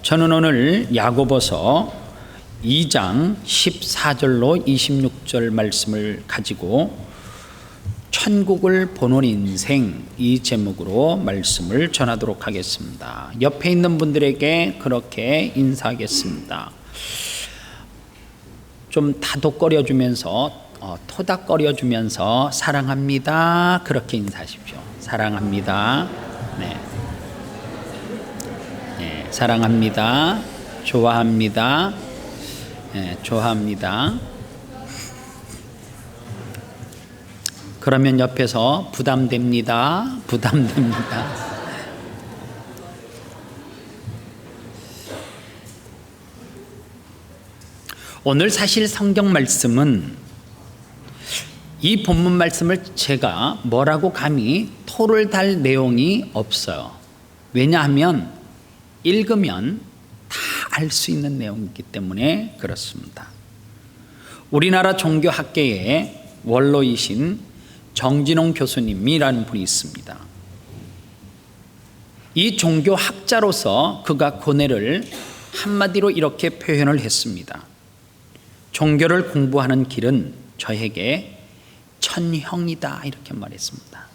저는 오늘 야고보서 2장 14절로 26절 말씀을 가지고 천국을 보는 인생, 이 제목으로 말씀을 전하도록 하겠습니다. 옆에 있는 분들에게 그렇게 인사하겠습니다. 좀 다독거려주면서 토닥거려주면서 사랑합니다, 그렇게 인사하십시오. 사랑합니다. 네, 사랑합니다. 좋아합니다. 네, 좋아합니다. 그러면 옆에서 부담됩니다. 오늘 사실 성경 말씀은 이 본문 말씀을 제가 뭐라고 감히 토를 달 내용이 없어요. 왜냐하면 읽으면 다 알 수 있는 내용이기 때문에 그렇습니다. 우리나라 종교학계의 원로이신 정진홍 교수님이라는 분이 있습니다. 이 종교학자로서 그가 고뇌를 한마디로 이렇게 표현을 했습니다. 종교를 공부하는 길은 저에게 천형이다, 이렇게 말했습니다.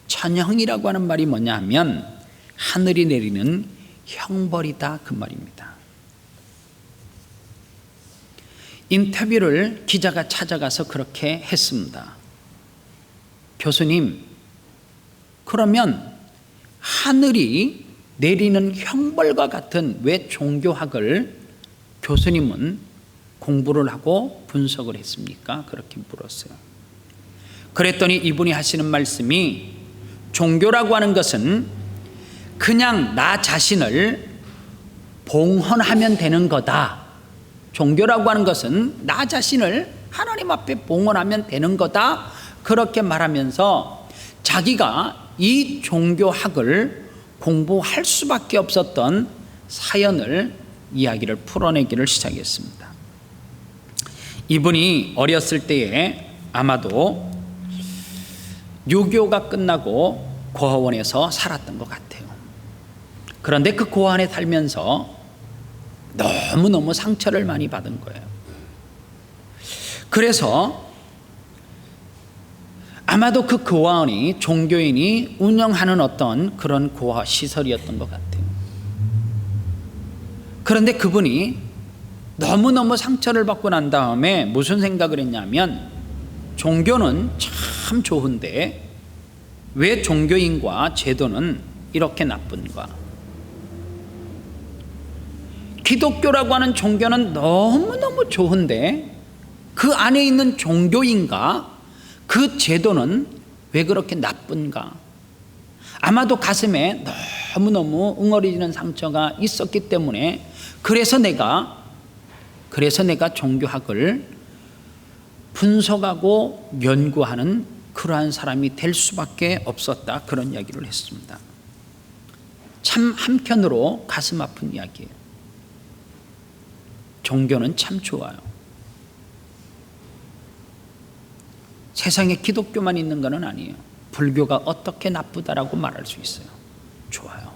천형이라고 하는 말이 뭐냐 하면 하늘이 내리는 형벌이다, 그 말입니다. 인터뷰를 기자가 찾아가서 그렇게 했습니다. 교수님, 그러면 하늘이 내리는 형벌과 같은 왜 종교학을 교수님은 공부를 하고 분석을 했습니까? 그렇게 물었어요. 그랬더니 이분이 하시는 말씀이, 종교라고 하는 것은 그냥 나 자신을 봉헌하면 되는 거다. 종교라고 하는 것은 나 자신을 하나님 앞에 봉헌하면 되는 거다, 그렇게 말하면서 자기가 이 종교학을 공부할 수밖에 없었던 사연을, 이야기를 풀어내기를 시작했습니다. 이분이 어렸을 때에 아마도 유교가 끝나고 고아원에서 살았던 것 같아요. 그런데 그 고아원에 살면서 너무너무 상처를 많이 받은 거예요. 그래서 아마도 그 고아원이 종교인이 운영하는 어떤 그런 고아 시설이었던 것 같아요. 그런데 그분이 너무너무 상처를 받고 난 다음에 무슨 생각을 했냐면, 종교는 참 좋은데 왜 종교인과 제도는 이렇게 나쁜가? 기독교라고 하는 종교는 너무너무 좋은데 그 안에 있는 종교인과 그 제도는 왜 그렇게 나쁜가? 아마도 가슴에 너무너무 응어리지는 상처가 있었기 때문에 그래서 내가 종교학을 분석하고 연구하는 그러한 사람이 될 수밖에 없었다, 그런 이야기를 했습니다. 참 한편으로 가슴 아픈 이야기예요. 종교는 참 좋아요. 세상에 기독교만 있는 것은 아니에요. 불교가 어떻게 나쁘다라고 말할 수 있어요. 좋아요.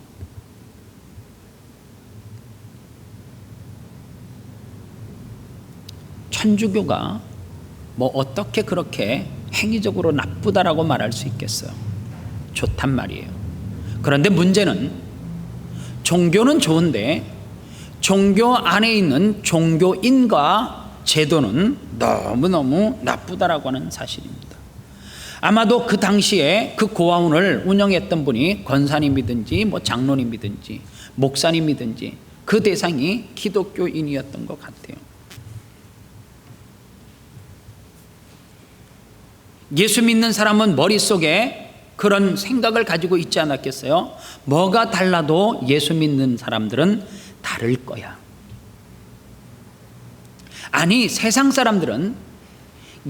천주교가 뭐 어떻게 그렇게 행위적으로 나쁘다라고 말할 수 있겠어요. 좋단 말이에요. 그런데 문제는 종교는 좋은데 종교 안에 있는 종교인과 제도는 너무너무 나쁘다라고 하는 사실입니다. 아마도 그 당시에 그 고아원을 운영했던 분이 권사님이든지 뭐 장로님이든지 목사님이든지 그 대상이 기독교인이었던 것 같아요. 예수 믿는 사람은 머릿속에 그런 생각을 가지고 있지 않았겠어요? 뭐가 달라도 예수 믿는 사람들은 다를 거야. 아니, 세상 사람들은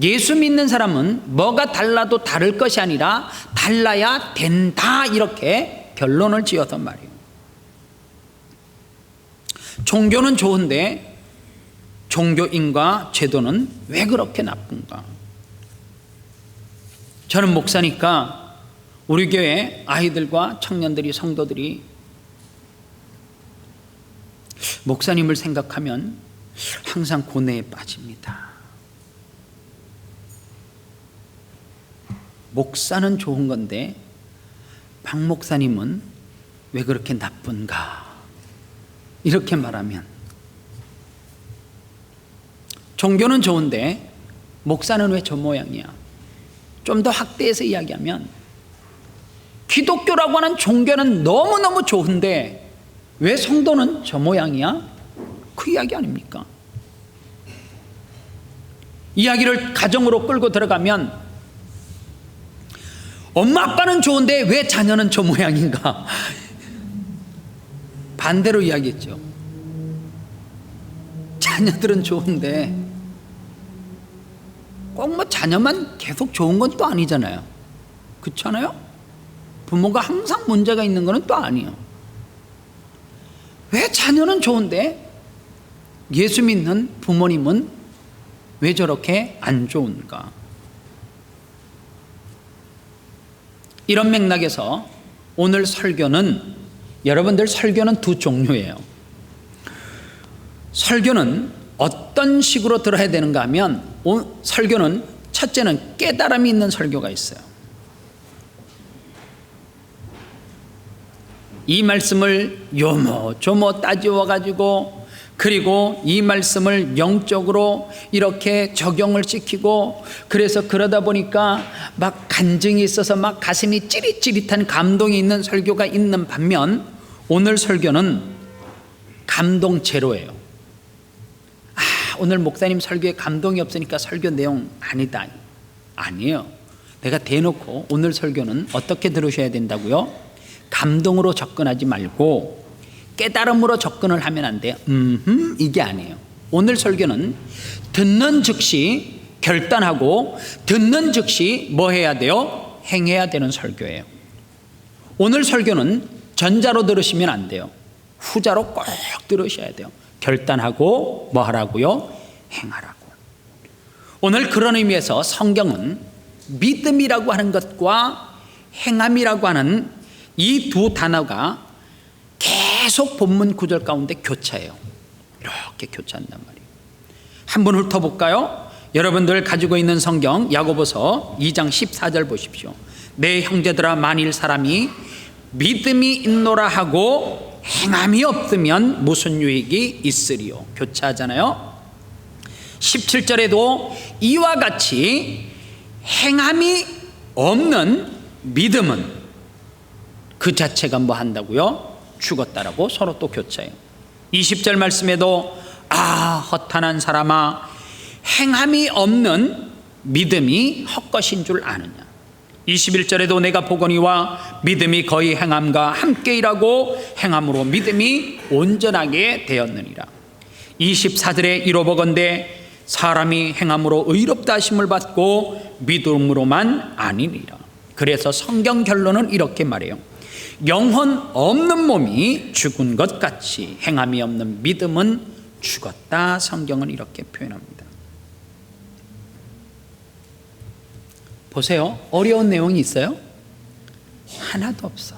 예수 믿는 사람은 뭐가 달라도 다를 것이 아니라 달라야 된다, 이렇게 결론을 지었단 말이에요. 종교는 좋은데 종교인과 제도는 왜 그렇게 나쁜가? 저는 목사니까 우리 교회 아이들과 청년들이, 성도들이 목사님을 생각하면 항상 고뇌에 빠집니다. 목사는 좋은 건데 박 목사님은 왜 그렇게 나쁜가? 이렇게 말하면, 종교는 좋은데 목사는 왜 저 모양이야? 좀 더 확대해서 이야기하면, 기독교라고 하는 종교는 너무너무 좋은데 왜 성도는 저 모양이야? 그 이야기 아닙니까? 이야기를 가정으로 끌고 들어가면, 엄마 아빠는 좋은데 왜 자녀는 저 모양인가? 반대로 이야기했죠. 자녀들은 좋은데 꼭 뭐 자녀만 계속 좋은 건 또 아니잖아요. 그렇지 않아요? 부모가 항상 문제가 있는 건 또 아니에요. 왜 자녀는 좋은데 예수 믿는 부모님은 왜 저렇게 안 좋은가? 이런 맥락에서 오늘 설교는, 여러분들 설교는 두 종류예요. 설교는 어떤 식으로 들어야 되는가 하면, 설교는 첫째는 깨달음이 있는 설교가 있어요. 이 말씀을 요모조모 따지워 가지고, 그리고 이 말씀을 영적으로 이렇게 적용을 시키고, 그래서 그러다 보니까 막 간증이 있어서 막 가슴이 찌릿찌릿한 감동이 있는 설교가 있는 반면, 오늘 설교는 감동 제로예요. 오늘 목사님 설교에 감동이 없으니까 설교 내용 아니다. 아니에요. 내가 대놓고 오늘 설교는 어떻게 들으셔야 된다고요? 감동으로 접근하지 말고 깨달음으로 접근을 하면 안 돼요. 이게 아니에요. 오늘 설교는 듣는 즉시 결단하고, 듣는 즉시 뭐 해야 돼요? 행해야 되는 설교예요. 오늘 설교는 전자로 들으시면 안 돼요. 후자로 꼭 들으셔야 돼요. 결단하고 뭐 하라고요? 행하라고. 오늘 그런 의미에서 성경은 믿음이라고 하는 것과 행함이라고 하는 이 두 단어가 계속 본문 구절 가운데 교차해요. 이렇게 교차한단 말이에요. 한번 훑어볼까요? 여러분들 가지고 있는 성경 야고보서 2장 14절 보십시오. 내 형제들아, 만일 사람이 믿음이 있노라 하고 행함이 없으면 무슨 유익이 있으리요? 교차하잖아요. 17절에도 이와 같이 행함이 없는 믿음은 그 자체가 뭐 한다고요? 죽었다라고 서로 또 교차해요. 20절 말씀에도 허탄한 사람아, 행함이 없는 믿음이 헛것인 줄 아느냐. 21절에도 내가 보거니와 믿음이 거의 행함과 함께 일하고 행함으로 믿음이 온전하게 되었느니라. 24절에 이로보건대 사람이 행함으로 의롭다 하심을 받고 믿음으로만 아니니라. 그래서 성경 결론은 이렇게 말해요. 영혼 없는 몸이 죽은 것 같이 행함이 없는 믿음은 죽었다. 성경은 이렇게 표현합니다. 보세요. 어려운 내용이 있어요? 하나도 없어.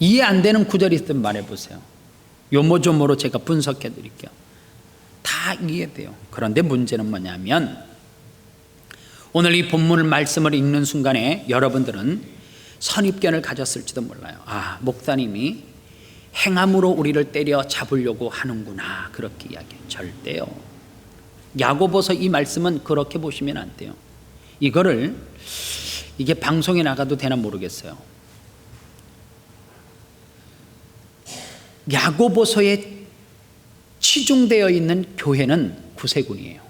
이해 안 되는 구절이 있으면 말해보세요. 요모조모로 제가 분석해 드릴게요. 다 이해돼요. 그런데 문제는 뭐냐면, 오늘 이 본문을 말씀을 읽는 순간에 여러분들은 선입견을 가졌을지도 몰라요. 목사님이 행함으로 우리를 때려 잡으려고 하는구나, 그렇게 이야기해요. 절대요. 야고보서 이 말씀은 그렇게 보시면 안 돼요. 이게 방송에 나가도 되나 모르겠어요. 야고보서에 치중되어 있는 교회는 구세군이에요.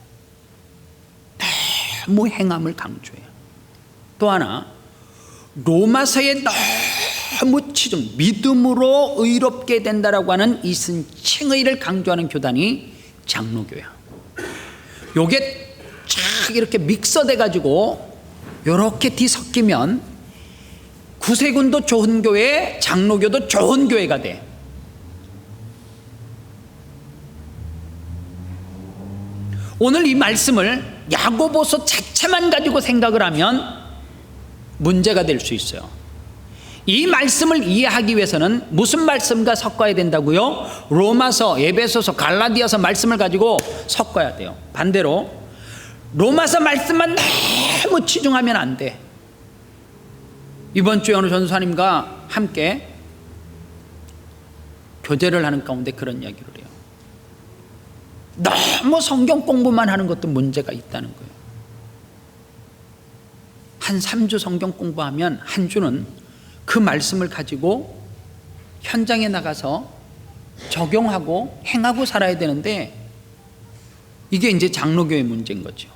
너무 행함을 강조해요. 또 하나, 로마서에 너무 치중, 믿음으로 의롭게 된다라고 하는 이 칭의를 강조하는 교단이 장로교야. 요게 쫙 이렇게 믹서돼 가지고 요렇게 뒤섞이면 구세군도 좋은 교회, 장로교도 좋은 교회가 돼. 오늘 이 말씀을 야고보서 자체만 가지고 생각을 하면 문제가 될 수 있어요. 이 말씀을 이해하기 위해서는 무슨 말씀과 섞어야 된다고요? 로마서, 에베소서, 갈라디아서 말씀을 가지고 섞어야 돼요. 반대로 로마서 말씀만 너무 치중하면 안 돼. 이번 주에 어느 전도사님과 함께 교제를 하는 가운데 그런 이야기를 해요. 너무 성경 공부만 하는 것도 문제가 있다는 거예요. 한 3주 성경 공부하면 한 주는 그 말씀을 가지고 현장에 나가서 적용하고 행하고 살아야 되는데, 이게 이제 장로교의 문제인 거죠.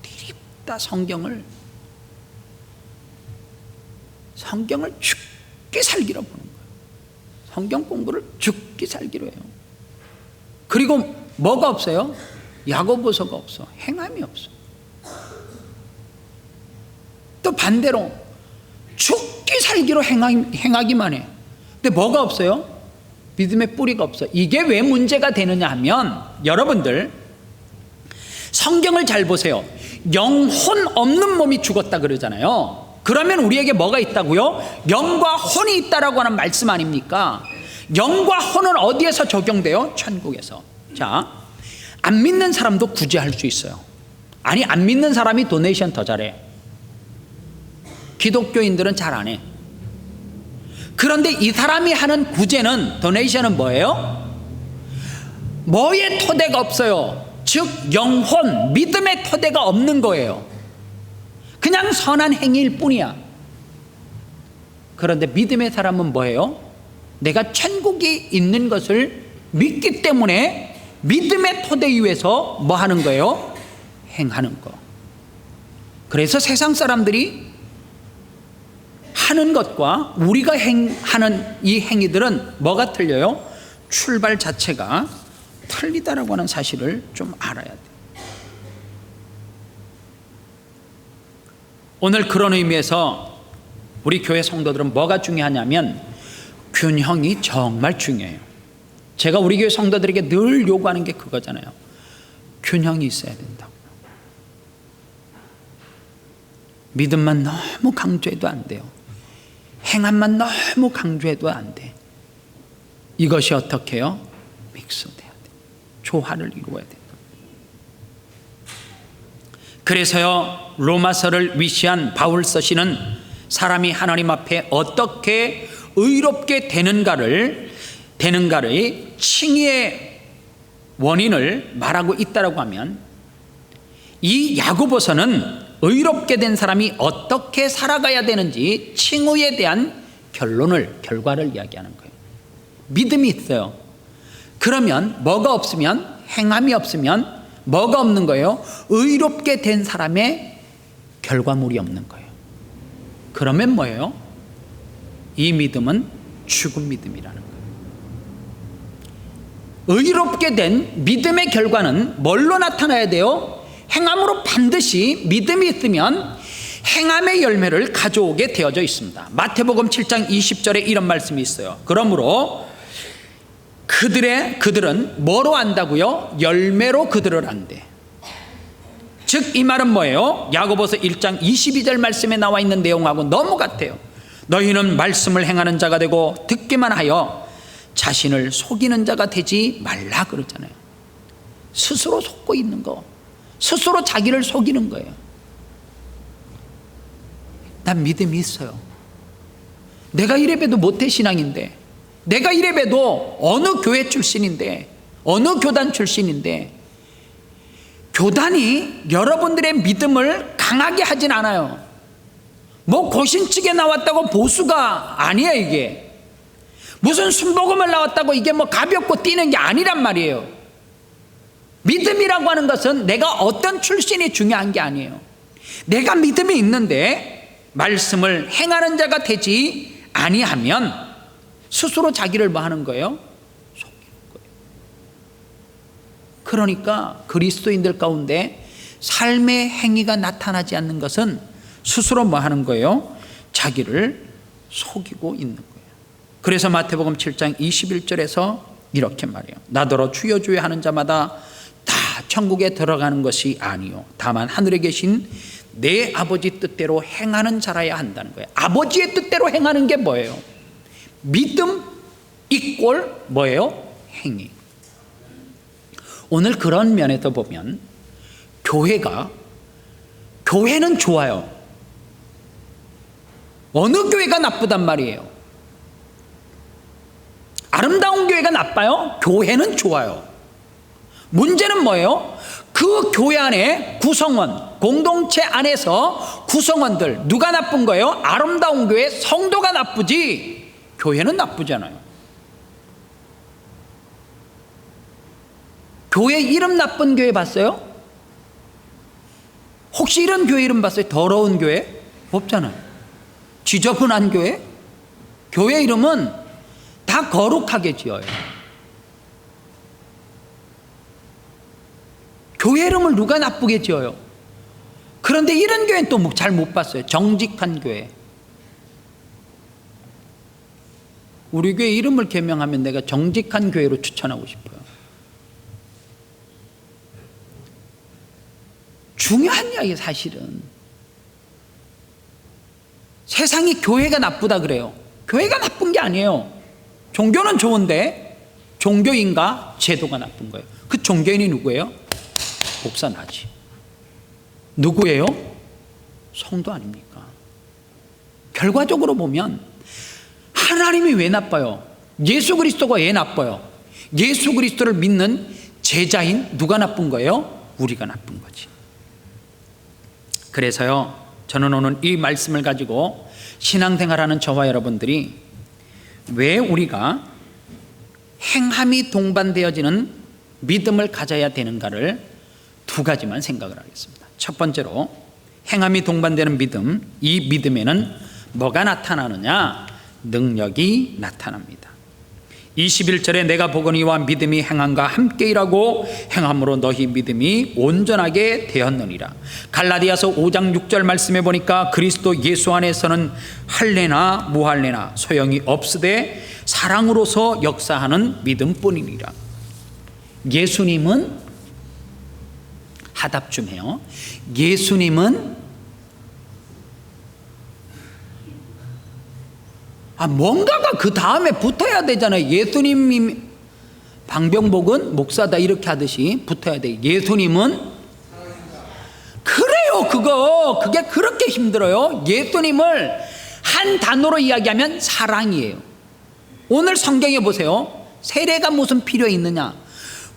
드립다 성경을 죽게 살기로 보는 거예요. 성경 공부를 죽게 살기로 해요. 그리고 뭐가 없어요? 야고보서가 없어. 행함이 없어. 또 반대로 죽게 살기로 행하기만 해. 근데 뭐가 없어요? 믿음의 뿌리가 없어. 이게 왜 문제가 되느냐 하면, 여러분들 성경을 잘 보세요. 영혼 없는 몸이 죽었다 그러잖아요. 그러면 우리에게 뭐가 있다고요? 영과 혼이 있다라고 하는 말씀 아닙니까? 영과 혼은 어디에서 적용돼요? 천국에서. 자, 안 믿는 사람도 구제할 수 있어요. 아니, 안 믿는 사람이 도네이션 더 잘해. 기독교인들은 잘 안 해. 그런데 이 사람이 하는 구제는, 도네이션은 뭐예요? 뭐의 토대가 없어요. 즉 영혼, 믿음의 토대가 없는 거예요. 그냥 선한 행위일 뿐이야. 그런데 믿음의 사람은 뭐예요? 내가 천국이 있는 것을 믿기 때문에 믿음의 토대 위에서 뭐 하는 거예요? 행하는 거. 그래서 세상 사람들이 하는 것과 우리가 하는 이 행위들은 뭐가 틀려요? 출발 자체가 틀리다라고 하는 사실을 좀 알아야 돼요. 오늘 그런 의미에서 우리 교회 성도들은 뭐가 중요하냐면 균형이 정말 중요해요. 제가 우리 교회 성도들에게 늘 요구하는 게 그거잖아요. 균형이 있어야 된다고. 믿음만 너무 강조해도 안 돼요. 행함만 너무 강조해도 안 돼. 이것이 어떻게 해요? 믹스돼야 돼. 조화를 이루어야 된다. 그래서요, 로마서를 위시한 바울 서신은 사람이 하나님 앞에 어떻게 의롭게 되는가를 칭의의 원인을 말하고 있다라고 하면, 이 야고보서는 의롭게 된 사람이 어떻게 살아가야 되는지 칭의에 대한 결과를 이야기하는 거예요. 믿음이 있어요. 그러면 뭐가 없으면, 행함이 없으면 뭐가 없는 거예요? 의롭게 된 사람의 결과물이 없는 거예요. 그러면 뭐예요? 이 믿음은 죽은 믿음이라는 거예요. 의롭게 된 믿음의 결과는 뭘로 나타나야 돼요? 행함으로 반드시 믿음이 있으면 행함의 열매를 가져오게 되어져 있습니다. 마태복음 7장 20절에 이런 말씀이 있어요. 그러므로 그들은 뭐로 안다고요? 열매로 그들을 안대. 즉 이 말은 뭐예요? 야고보서 1장 22절 말씀에 나와 있는 내용하고 너무 같아요. 너희는 말씀을 행하는 자가 되고 듣기만 하여 자신을 속이는 자가 되지 말라 그러잖아요. 스스로 속고 있는 거, 스스로 자기를 속이는 거예요. 난 믿음이 있어요. 내가 이래봬도 모태신앙인데, 내가 이래봬도 어느 교회 출신인데, 어느 교단 출신인데, 교단이 여러분들의 믿음을 강하게 하진 않아요. 뭐 고신측에 나왔다고 보수가 아니야. 이게 무슨 순복음을 나왔다고 이게 뭐 가볍고 뛰는 게 아니란 말이에요. 믿음이라고 하는 것은 내가 어떤 출신이 중요한 게 아니에요. 내가 믿음이 있는데 말씀을 행하는 자가 되지 아니하면 스스로 자기를 뭐 하는 거예요? 속이는 거예요. 그러니까 그리스도인들 가운데 삶의 행위가 나타나지 않는 것은 스스로 뭐 하는 거예요? 자기를 속이고 있는 거예요. 그래서 마태복음 7장 21절에서 이렇게 말해요. 나더러 주여 주여 하는 자마다 다 천국에 들어가는 것이 아니요 다만 하늘에 계신 내 아버지 뜻대로 행하는 자라야 한다는 거예요. 아버지의 뜻대로 행하는 게 뭐예요? 믿음 이꼴 뭐예요? 행위. 오늘 그런 면에서 보면 교회는 좋아요. 어느 교회가 나쁘단 말이에요. 아름다운 교회가 나빠요? 교회는 좋아요. 문제는 뭐예요? 그 교회 안에 구성원, 공동체 안에서 구성원들 누가 나쁜 거예요? 아름다운 교회 성도가 나쁘지 교회는 나쁘잖아요. 교회 이름 나쁜 교회 봤어요? 혹시 이런 교회 이름 봤어요? 더러운 교회? 없잖아요. 지저분한 교회? 교회 이름은 다 거룩하게 지어요. 교회 이름을 누가 나쁘게 지어요? 그런데 이런 교회는 또 잘 못 봤어요. 정직한 교회. 우리 교회 이름을 개명하면 내가 정직한 교회로 추천하고 싶어요. 중요한 이야기 사실은. 세상이 교회가 나쁘다 그래요. 교회가 나쁜 게 아니에요. 종교는 좋은데 종교인과 제도가 나쁜 거예요. 그 종교인이 누구예요? 목사 나지. 누구예요? 성도 아닙니까? 결과적으로 보면 하나님이 왜 나빠요? 예수 그리스도가 왜 나빠요? 예수 그리스도를 믿는 제자인 누가 나쁜 거예요? 우리가 나쁜 거지. 그래서요, 저는 오늘 이 말씀을 가지고 신앙생활하는 저와 여러분들이 왜 우리가 행함이 동반되어지는 믿음을 가져야 되는가를 두 가지만 생각을 하겠습니다. 첫 번째로 행함이 동반되는 믿음, 이 믿음에는 뭐가 나타나느냐? 능력이 나타납니다. 21절에 내가 보거니와 믿음이 행함과 함께 일하고 행함으로 너희 믿음이 온전하게 되었느니라. 갈라디아서 5장 6절 말씀해 보니까 그리스도 예수 안에서는 할례나 무할례나 소용이 없으되 사랑으로서 역사하는 믿음뿐이니라. 예수님은 하답 좀 해요. 예수님은 뭔가가 그 다음에 붙어야 되잖아요. 예수님이 방병복은 목사다 이렇게 하듯이 붙어야 돼요. 예수님은 그래요. 그게 그렇게 힘들어요. 예수님을 한 단어로 이야기하면 사랑이에요. 오늘 성경에 보세요. 세례가 무슨 필요 있느냐?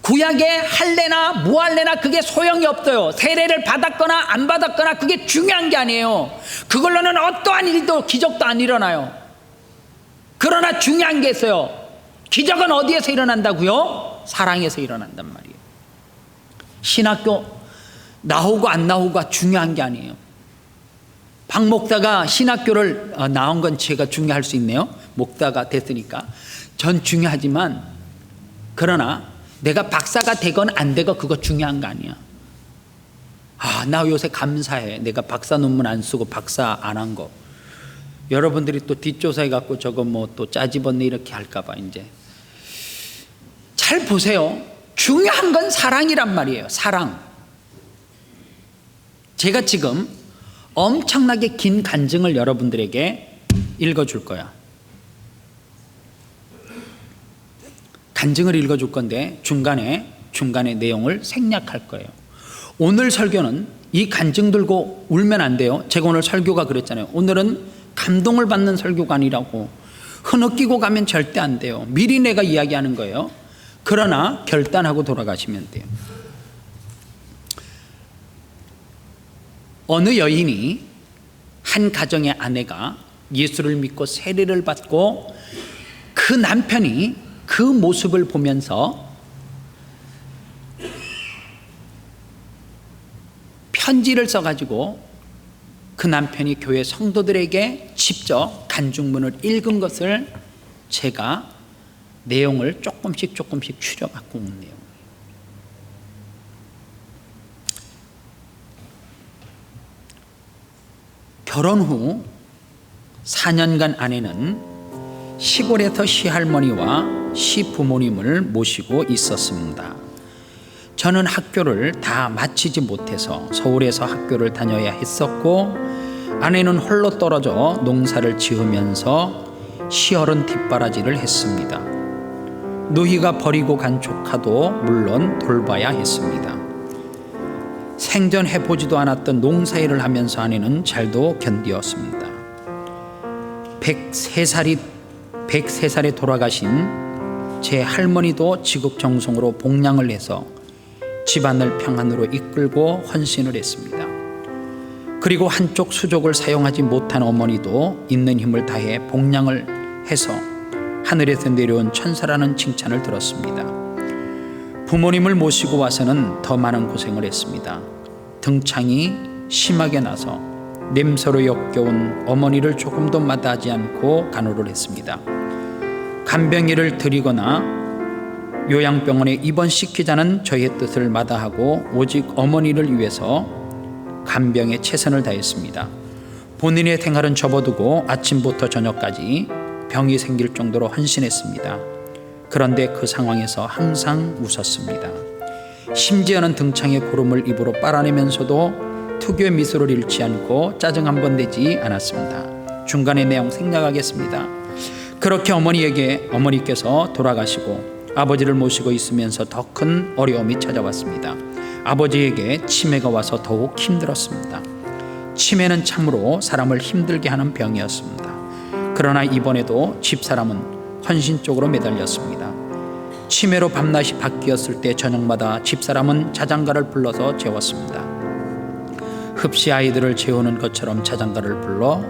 구약의 할례나 무할례나 그게 소용이 없어요. 세례를 받았거나 안 받았거나 그게 중요한 게 아니에요. 그걸로는 어떠한 일도 기적도 안 일어나요. 그러나 중요한 게 있어요. 기적은 어디에서 일어난다고요? 사랑에서 일어난단 말이에요. 신학교 나오고 안 나오고가 중요한 게 아니에요. 박 목사가 신학교를 나온 건 제가 중요할 수 있네요. 목사가 됐으니까. 전 중요하지만 그러나 내가 박사가 되건 안 되건 그거 중요한 거 아니야. 나 요새 감사해. 내가 박사 논문 안 쓰고 박사 안 한 거. 여러분들이 또 뒷조사해 갖고 저거 뭐 또 짜집었네 이렇게 할까봐 이제. 잘 보세요. 중요한 건 사랑이란 말이에요. 사랑. 제가 지금 엄청나게 긴 간증을 여러분들에게 읽어줄 거야. 간증을 읽어줄 건데 중간에 내용을 생략할 거예요. 오늘 설교는 이 간증 들고 울면 안 돼요. 제가 오늘 설교가 그랬잖아요. 오늘은 감동을 받는 설교가 아니라고 흐느끼고 가면 절대 안 돼요. 미리 내가 이야기하는 거예요. 그러나 결단하고 돌아가시면 돼요. 어느 여인이 한 가정의 아내가 예수를 믿고 세례를 받고 그 남편이 그 모습을 보면서 편지를 써가지고 그 남편이 교회 성도들에게 직접 간증문을 읽은 것을 제가 내용을 조금씩 추려갖고 온 내용. 결혼 후 4년간 아내는 시골에서 시할머니와 시부모님을 모시고 있었습니다. 저는 학교를 다 마치지 못해서 서울에서 학교를 다녀야 했었고, 아내는 홀로 떨어져 농사를 지으면서 시어른 뒷바라지를 했습니다. 누이가 버리고 간 조카도 물론 돌봐야 했습니다. 생전해보지도 않았던 농사일을 하면서 아내는 잘도 견디었습니다. 103살에 돌아가신 제 할머니도 지극정성으로 봉양을 해서 집안을 평안으로 이끌고 헌신을 했습니다. 그리고 한쪽 수족을 사용하지 못한 어머니도 있는 힘을 다해 봉양을 해서 하늘에서 내려온 천사라는 칭찬을 들었습니다. 부모님을 모시고 와서는 더 많은 고생을 했습니다. 등창이 심하게 나서 냄새로 역겨운 어머니를 조금도 마다하지 않고 간호를 했습니다. 간병인을 드리거나 요양병원에 입원시키자는 저의 뜻을 마다하고 오직 어머니를 위해서 간병에 최선을 다했습니다. 본인의 생활은 접어두고 아침부터 저녁까지 병이 생길 정도로 헌신했습니다. 그런데 그 상황에서 항상 웃었습니다. 심지어는 등창의 고름을 입으로 빨아내면서도 특유의 미소를 잃지 않고 짜증 한 번 내지 않았습니다. 중간에 내용 생략하겠습니다. 그렇게 어머니께서 돌아가시고 아버지를 모시고 있으면서 더 큰 어려움이 찾아왔습니다. 아버지에게 치매가 와서 더욱 힘들었습니다. 치매는 참으로 사람을 힘들게 하는 병이었습니다. 그러나 이번에도 집사람은 헌신적으로 매달렸습니다. 치매로 밤낮이 바뀌었을 때 저녁마다 집사람은 자장가를 불러서 재웠습니다. 흡시 아이들을 재우는 것처럼 자장가를 불러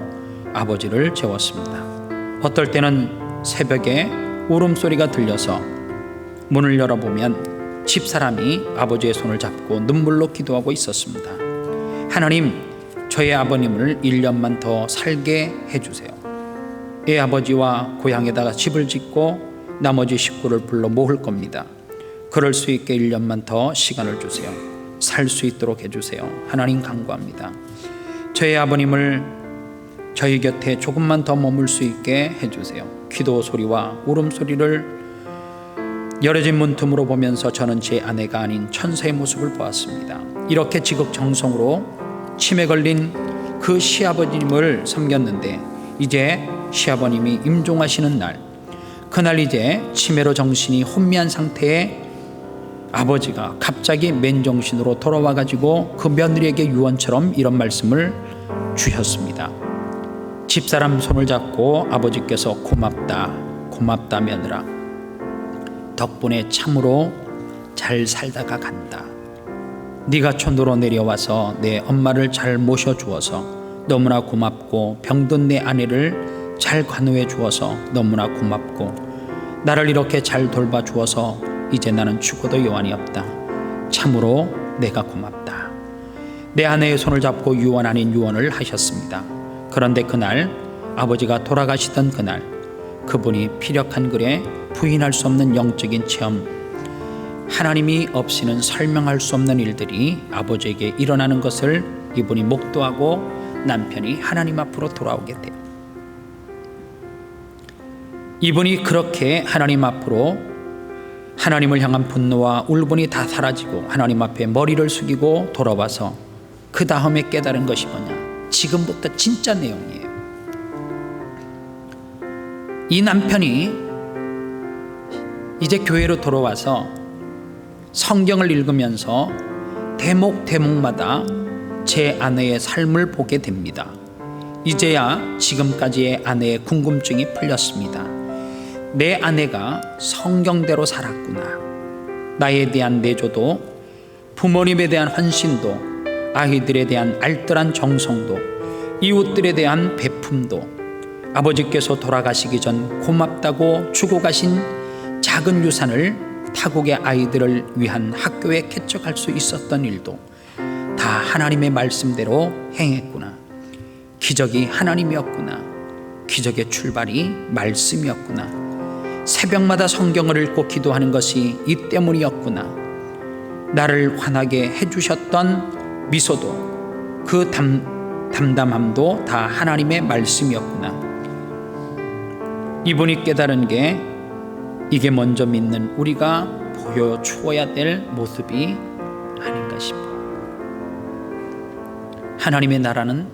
아버지를 재웠습니다. 어떨 때는 새벽에 울음소리가 들려서 문을 열어보면 집사람이 아버지의 손을 잡고 눈물로 기도하고 있었습니다. 하나님, 저의 아버님을 1년만 더 살게 해주세요. 애 아버지와 고향에다가 집을 짓고 나머지 식구를 불러 모을 겁니다. 그럴 수 있게 1년만 더 시간을 주세요. 살 수 있도록 해주세요. 하나님 간구합니다. 저의 아버님을 저희 곁에 조금만 더 머물 수 있게 해주세요. 기도 소리와 울음소리를 열어진 문틈으로 보면서 저는 제 아내가 아닌 천사의 모습을 보았습니다. 이렇게 지극정성으로 치매 걸린 그 시아버님을 섬겼는데 이제 시아버님이 임종하시는 날, 그날 이제 치매로 정신이 혼미한 상태에 아버지가 갑자기 맨정신으로 돌아와가지고 그 며느리에게 유언처럼 이런 말씀을 주셨습니다. 집사람 손을 잡고 아버지께서 고맙다 며느라. 덕분에 참으로 잘 살다가 간다. 네가 촌도로 내려와서 내 엄마를 잘 모셔주어서 너무나 고맙고 병든 내 아내를 잘 관호해 주어서 너무나 고맙고 나를 이렇게 잘 돌봐주어서 이제 나는 죽어도 여한이 없다. 참으로 내가 고맙다. 내 아내의 손을 잡고 유언 아닌 유언을 하셨습니다. 그런데 그날 아버지가 돌아가시던 그날 그분이 피력한 글에 부인할 수 없는 영적인 체험, 하나님이 없이는 설명할 수 없는 일들이 아버지에게 일어나는 것을 이분이 목도하고 남편이 하나님 앞으로 돌아오게 돼요. 이분이 그렇게 하나님 앞으로 하나님을 향한 분노와 울분이 다 사라지고 하나님 앞에 머리를 숙이고 돌아와서 그 다음에 깨달은 것이 뭐냐? 지금부터 진짜 내용이에요. 이 남편이 이제 교회로 돌아와서 성경을 읽으면서 대목마다 제 아내의 삶을 보게 됩니다. 이제야 지금까지의 아내의 궁금증이 풀렸습니다. 내 아내가 성경대로 살았구나. 나에 대한 내조도, 부모님에 대한 헌신도, 아이들에 대한 알뜰한 정성도, 이웃들에 대한 베품도, 아버지께서 돌아가시기 전 고맙다고 주고 가신 작은 유산을 타국의 아이들을 위한 학교에 개척할 수 있었던 일도 다 하나님의 말씀대로 행했구나. 기적이 하나님이었구나. 기적의 출발이 말씀이었구나. 새벽마다 성경을 읽고 기도하는 것이 이 때문이었구나. 나를 환하게 해주셨던 미소도, 그 담담함도 다 하나님의 말씀이었구나. 이분이 깨달은 게 이게 먼저 믿는 우리가 보여주어야 될 모습이 아닌가 싶어. 하나님의 나라는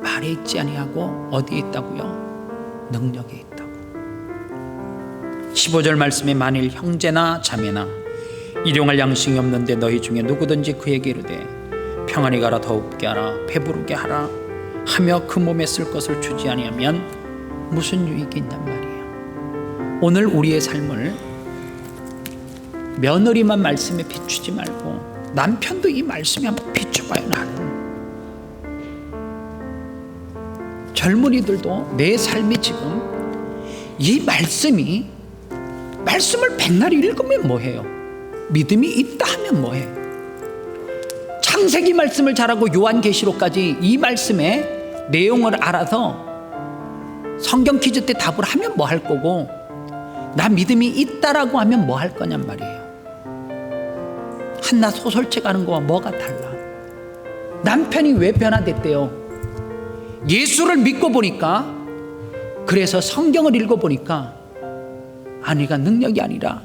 말에 있지 아니하고 어디에 있다고요? 능력에 있다고. 15절 말씀에 만일 형제나 자매나 일용할 양식이 없는데 너희 중에 누구든지 그에게 이르되 평안히 가라, 더웁게 하라, 배부르게 하라 하며 그 몸에 쓸 것을 주지 아니하면 무슨 유익이 있냔 말이에요. 오늘 우리의 삶을 며느리만 말씀에 비추지 말고 남편도 이 말씀에 한번 비춰봐요. 나는 젊은이들도 내 삶이 지금 이 말씀을 백날 읽으면 뭐해요? 믿음이 있다 하면 뭐해? 창세기 말씀을 잘하고 요한계시록까지 이 말씀의 내용을 알아서 성경 퀴즈 때 답을 하면 뭐 할 거고, 나 믿음이 있다라고 하면 뭐 할 거냔 말이에요. 한나 소설책 하는 거와 뭐가 달라? 남편이 왜 변화됐대요? 예수를 믿고 보니까, 그래서 성경을 읽어보니까 아내가 능력이 아니라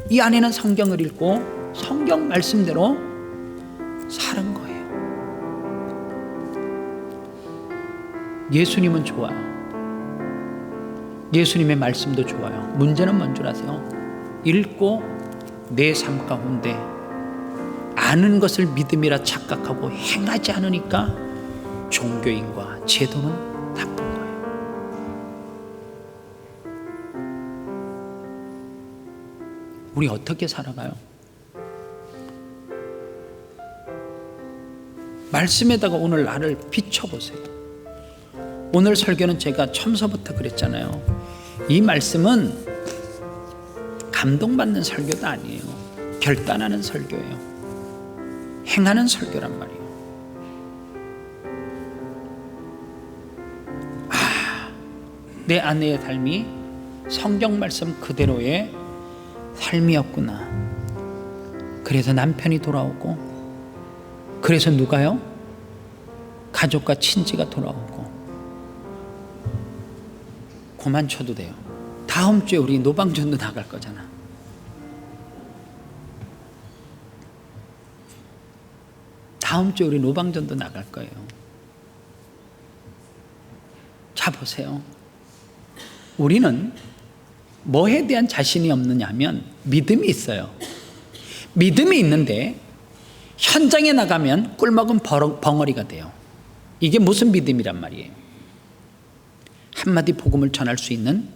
이 아내는 성경을 읽고 성경 말씀대로 사는 거예요. 예수님은 좋아요. 예수님의 말씀도 좋아요. 문제는 뭔 줄 아세요? 읽고 내 삶 가운데 아는 것을 믿음이라 착각하고 행하지 않으니까 종교인과 제도는 나쁜 거예요. 우리 어떻게 살아가요? 말씀에다가 오늘 나를 비춰보세요. 오늘 설교는 제가 처음서부터 그랬잖아요. 이 말씀은 감동받는 설교도 아니에요. 결단하는 설교예요. 행하는 설교란 말이에요. 내 아내의 삶이 성경 말씀 그대로의 삶이었구나. 그래서 남편이 돌아오고, 그래서 누가요? 가족과 친지가 돌아오고. 그만 쳐도 돼요. 다음 주에 우리 노방전도 나갈 거잖아. 다음 주에 우리 노방전도 나갈 거예요. 자, 보세요. 우리는 뭐에 대한 자신이 없느냐 하면 믿음이 있어요. 믿음이 있는데 현장에 나가면 꿀먹은 벙어리가 돼요. 이게 무슨 믿음이란 말이에요? 한마디 복음을 전할 수 있는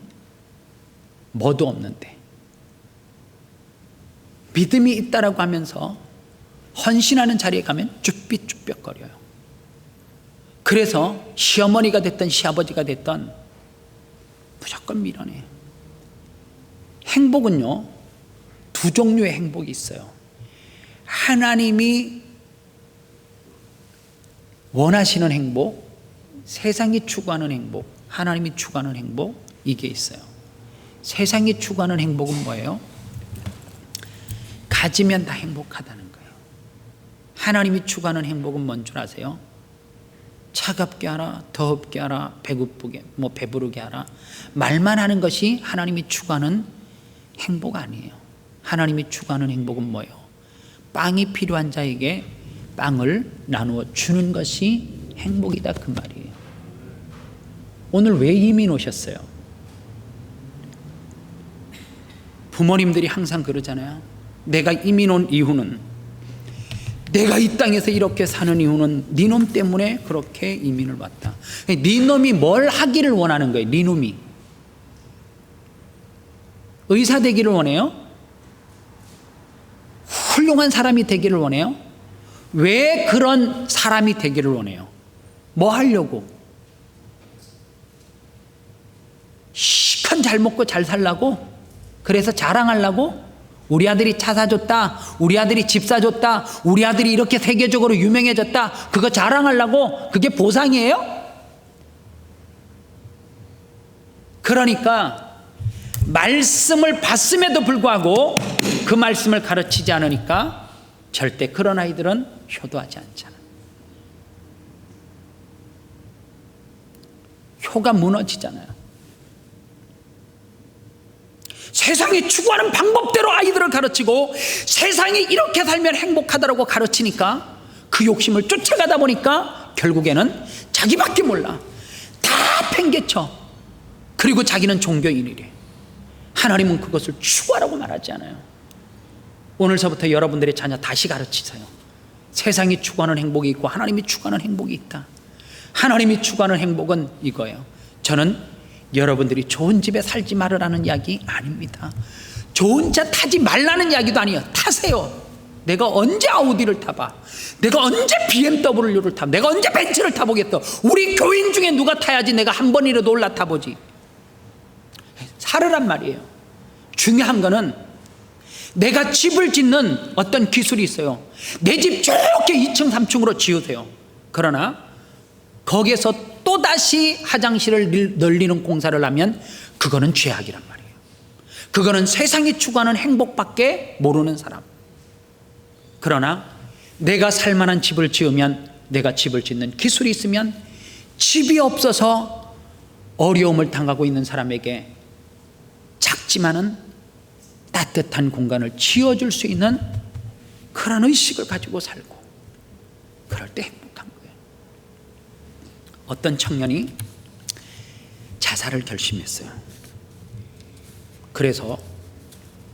뭐도 없는데 믿음이 있다라고 하면서 헌신하는 자리에 가면 쭈삣쭈삣거려요. 그래서 시어머니가 됐던 시아버지가 됐던 무조건 밀어내요. 행복은요, 두 종류의 행복이 있어요. 하나님이 원하시는 행복, 세상이 추구하는 행복, 하나님이 추구하는 행복, 이게 있어요. 세상이 추구하는 행복은 뭐예요? 가지면 다 행복하다는 거예요. 하나님이 추구하는 행복은 뭔 줄 아세요? 차갑게 하라, 더럽게 하라, 배부르게 하라. 말만 하는 것이 하나님이 추구하는 행복 아니에요. 하나님이 추구하는 행복은 뭐예요? 빵이 필요한 자에게 빵을 나누어 주는 것이 행복이다, 그 말이에요. 오늘 왜 이민 오셨어요? 부모님들이 항상 그러잖아요. 내가 이민 온 이유는, 내가 이 땅에서 이렇게 사는 이유는 네 놈 때문에 그렇게 이민을 왔다. 네 놈이 뭘 하기를 원하는 거예요. 네 놈이 의사 되기를 원해요? 훌륭한 사람이 되기를 원해요? 왜 그런 사람이 되기를 원해요? 뭐 하려고? 시큰 잘 먹고 잘 살라고? 그래서 자랑하려고? 우리 아들이 차 사줬다, 우리 아들이 집 사줬다, 우리 아들이 이렇게 세계적으로 유명해졌다, 그거 자랑하려고? 그게 보상이에요? 그러니까 말씀을 봤음에도 불구하고 그 말씀을 가르치지 않으니까 절대 그런 아이들은 효도하지 않잖아. 효가 무너지잖아요. 세상이 추구하는 방법대로 아이들을 가르치고 세상이 이렇게 살면 행복하다라고 가르치니까 그 욕심을 쫓아가다 보니까 결국에는 자기밖에 몰라. 다 팽개쳐. 그리고 자기는 종교인이래. 하나님은 그것을 추구하라고 말하지 않아요. 오늘서부터 여러분들의 자녀 다시 가르치세요. 세상이 추구하는 행복이 있고 하나님이 추구하는 행복이 있다. 하나님이 추구하는 행복은 이거예요. 저는 여러분들이 좋은 집에 살지 말으라는 이야기 아닙니다. 좋은 차 타지 말라는 이야기도 아니에요. 타세요. 내가 언제 아우디를 타봐? 내가 언제 BMW를 타봐? 내가 언제 벤츠를 타보겠어? 우리 교인 중에 누가 타야지 내가 한 번이라도 올라타보지. 살으란 말이에요. 중요한 거는 내가 집을 짓는 어떤 기술이 있어요. 내 집 좋게 2층 3층으로 지으세요. 그러나 거기에서 또다시 화장실을 늘리는 공사를 하면 그거는 죄악이란 말이에요. 그거는 세상이 추구하는 행복밖에 모르는 사람. 그러나 내가 살만한 집을 지으면, 내가 집을 짓는 기술이 있으면 집이 없어서 어려움을 당하고 있는 사람에게 작지만은 따뜻한 공간을 지어줄 수 있는 그런 의식을 가지고 살고, 그럴 때 행복한 거예요. 어떤 청년이 자살을 결심했어요. 그래서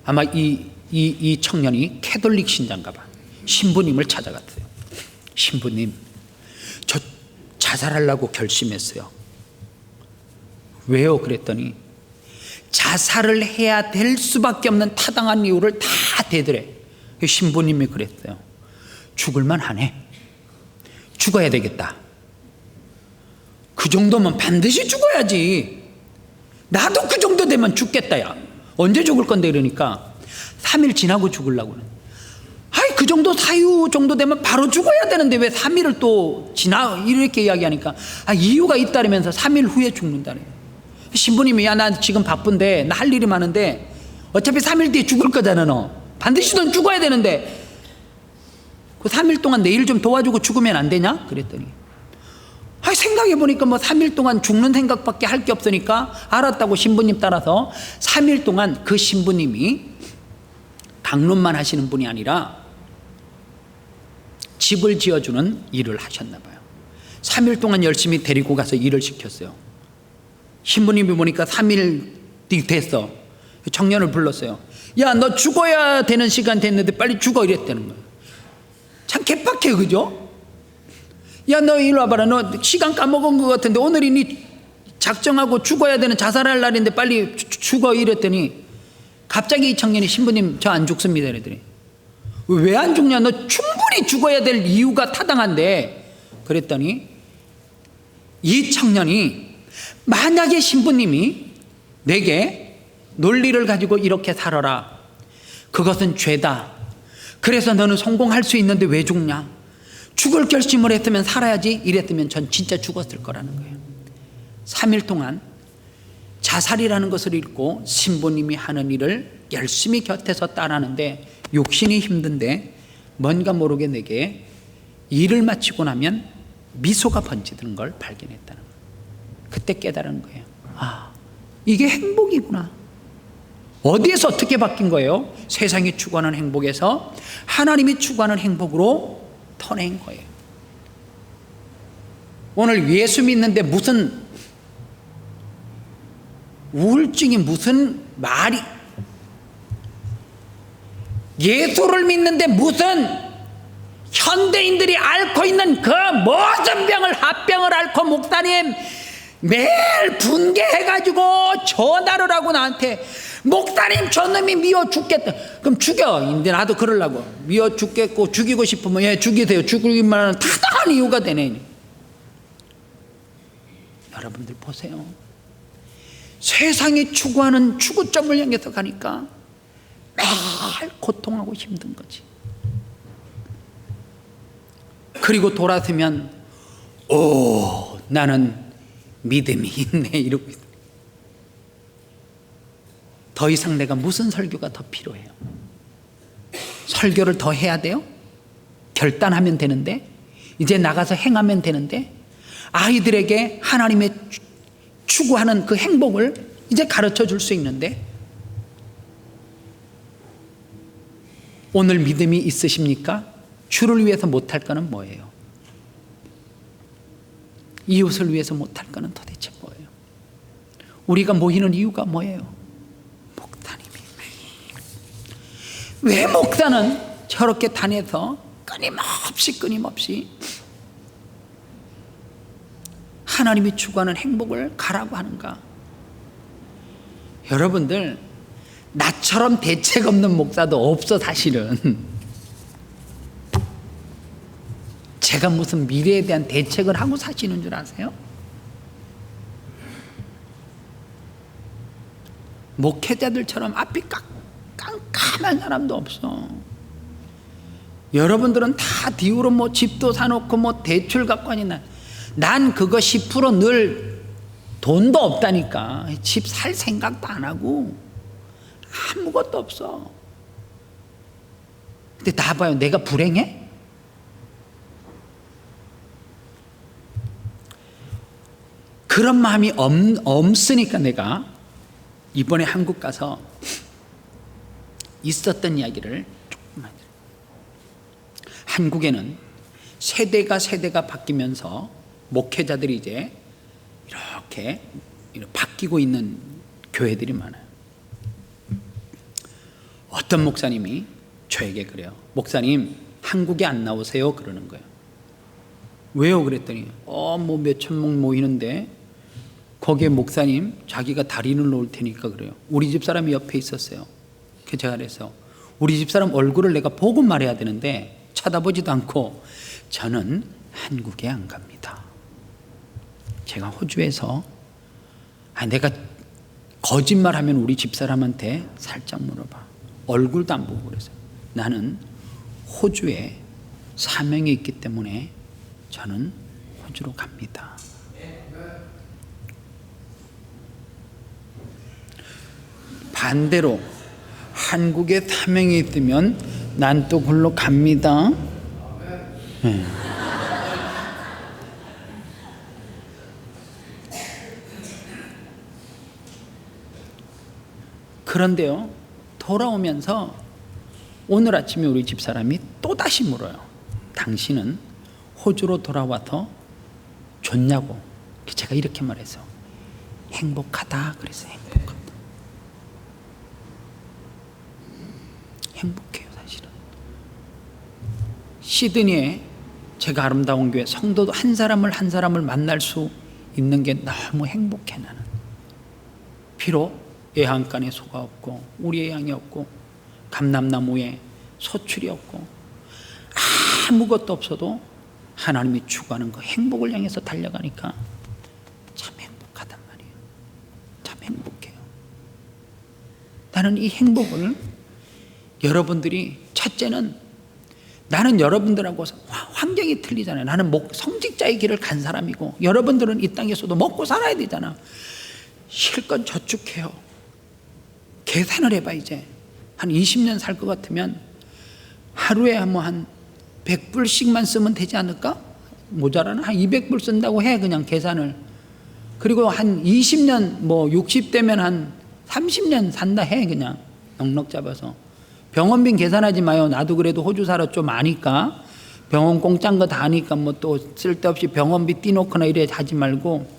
아마 이 청년이 캐톨릭 신자인가 봐. 신부님을 찾아갔어요. 신부님, 저 자살하려고 결심했어요. 왜요? 그랬더니 자살을 해야 될 수밖에 없는 타당한 이유를 다 대더래. 신부님이 그랬어요. 죽을만 하네. 죽어야 되겠다. 그 정도면 반드시 죽어야지. 나도 그 정도 되면 죽겠다. 야, 언제 죽을 건데? 이러니까 3일 지나고 죽으려고 그래. 아이, 그 정도 사유 정도 되면 바로 죽어야 되는데 왜 3일을 또 지나? 이렇게 이야기하니까 이유가 있다면서 3일 후에 죽는다래. 신부님이, 야, 나 지금 바쁜데 나 할 일이 많은데 어차피 3일 뒤에 죽을 거잖아. 너 반드시 넌 죽어야 되는데 그 3일 동안 내 일 좀 도와주고 죽으면 안 되냐? 그랬더니 생각해보니까 뭐 3일 동안 죽는 생각밖에 할 게 없으니까 알았다고 신부님 따라서 3일 동안 그 신부님이 강론만 하시는 분이 아니라 집을 지어주는 일을 하셨나 봐요. 3일 동안 열심히 데리고 가서 일을 시켰어요. 신부님이 보니까 3일이 됐어. 청년을 불렀어요. 야, 너 죽어야 되는 시간 됐는데 빨리 죽어, 이랬다는 거예요. 참 개빡해, 그죠? 야, 너 이리 와봐라. 너 시간 까먹은 것 같은데 오늘이 네 작정하고 죽어야 되는, 자살할 날인데 빨리 죽어, 이랬더니 갑자기 이 청년이, 신부님 저 안 죽습니다, 이랬더니 왜 안 죽냐? 너 충분히 죽어야 될 이유가 타당한데. 그랬더니 이 청년이, 만약에 신부님이 내게 논리를 가지고 이렇게 살아라, 그것은 죄다, 그래서 너는 성공할 수 있는데 왜 죽냐? 죽을 결심을 했으면 살아야지, 이랬으면 전 진짜 죽었을 거라는 거예요. 3일 동안 자살이라는 것을 읽고 신부님이 하는 일을 열심히 곁에서 따라하는데 욕심이 힘든데 뭔가 모르게 내게 일을 마치고 나면 미소가 번지는 걸 발견했다는 거예요. 그때 깨달은 거예요. 이게 행복이구나. 어디에서 어떻게 바뀐 거예요? 세상이 추구하는 행복에서 하나님이 추구하는 행복으로 터낸 거예요. 오늘 예수 믿는데 무슨 우울증이, 무슨 말이, 예수를 믿는데 무슨 현대인들이 앓고 있는 그 모든 병을, 합병을 앓고 목사님 매일 분개해가지고 전화를 하고 나한테, 목사님 저놈이 미워 죽겠다. 그럼 죽여. 이제 나도 그러려고. 미워 죽겠고 죽이고 싶으면 예, 죽이세요. 죽이기만 하는 타당한 이유가 되네. 여러분들 보세요. 세상이 추구하는 추구점을 향해서 가니까 매일 고통하고 힘든 거지. 그리고 돌아서면 나는 믿음이 있네, 이러고 있어. 더 이상 내가 무슨 설교가 더 필요해요? 설교를 더 해야 돼요? 결단하면 되는데, 이제 나가서 행하면 되는데, 아이들에게 하나님의 추구하는 그 행복을 이제 가르쳐 줄 수 있는데, 오늘 믿음이 있으십니까? 주를 위해서 못할 거는 뭐예요? 이웃을 위해서 못할 거는 도대체 뭐예요? 우리가 모이는 이유가 뭐예요? 목사님이. 왜 목사는 저렇게 다녀서 끊임없이 하나님이 추구하는 행복을 가라고 하는가? 여러분들, 나처럼 대책 없는 목사도 없어. 사실은 제가 무슨 미래에 대한 대책을 하고 사시는 줄 아세요? 목회자들처럼 앞이 깜깜한 사람도 없어. 여러분들은 다 뒤로 뭐 집도 사놓고 뭐 대출 갖고 하니나, 난 그거 10% 늘 돈도 없다니까. 집 살 생각도 안 하고 아무것도 없어. 근데 나 봐요. 내가 불행해? 그런 마음이 없으니까 내가 이번에 한국 가서 있었던 이야기를 조금만. 한국에는 세대가 바뀌면서 목회자들이 이제 이렇게 바뀌고 있는 교회들이 많아요. 어떤 목사님이 저에게 그래요. 목사님, 한국에 안 나오세요? 그러는 거예요. 왜요? 그랬더니 뭐 몇천 명 모이는데 거기에 목사님 자기가 달인을 놓을 테니까 그래요. 우리 집 사람이 옆에 있었어요. 그래서 제가 그래서 우리 집 사람 얼굴을 내가 보고 말해야 되는데 쳐다보지도 않고 저는 한국에 안 갑니다. 제가 호주에서 내가 거짓말하면 우리 집사람한테 살짝 물어봐. 얼굴도 안 보고 그래서 나는 호주에 사명이 있기 때문에 저는 호주로 갑니다. 반대로 한국에 사명이 있으면 난 또 글로 갑니다. 그런데요, 돌아오면서 오늘 아침에 우리 집사람이 또다시 물어요. 당신은 호주로 돌아와서 좋냐고. 제가 이렇게 말해서 행복하다 그랬어요. 행복해요. 사실은 시드니에 제가 아름다운 교회 성도도 한 사람을 만날 수 있는 게 너무 행복해. 나는 비록 애양간에 소가 없고 우리 애양이 없고 감람나무에 소출이 없고 아무것도 없어도 하나님이 추구하는 그 행복을 향해서 달려가니까 참 행복하단 말이에요. 참 행복해요. 나는 이 행복을 여러분들이, 첫째는 나는 여러분들하고 환경이 틀리잖아요. 나는 성직자의 길을 간 사람이고 여러분들은 이 땅에서도 먹고 살아야 되잖아. 실컷 저축해요. 계산을 해봐. 이제 한 20년 살 것 같으면 하루에 한 100불씩만 쓰면 되지 않을까? 모자라나? 한 200불 쓴다고 해. 그냥 계산을. 그리고 한 20년 60대면 한 30년 산다 해. 그냥 넉넉 잡아서. 병원비 계산하지 마요. 나도 그래도 호주 살아 좀 아니까. 병원 공짜인 거 다 아니까 또 쓸데없이 병원비 띄놓거나 이래 하지 말고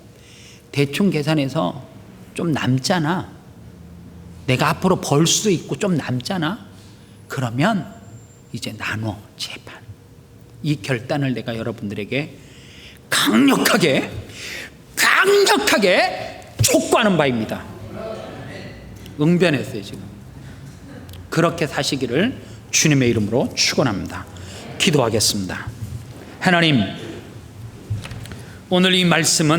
대충 계산해서 좀 남잖아. 내가 앞으로 벌 수도 있고 좀 남잖아. 그러면 이제 나눠. 제발. 이 결단을 내가 여러분들에게 강력하게 촉구하는 바입니다. 응변했어요 지금. 그렇게 사시기를 주님의 이름으로 축원합니다. 기도하겠습니다. 하나님, 오늘 이 말씀은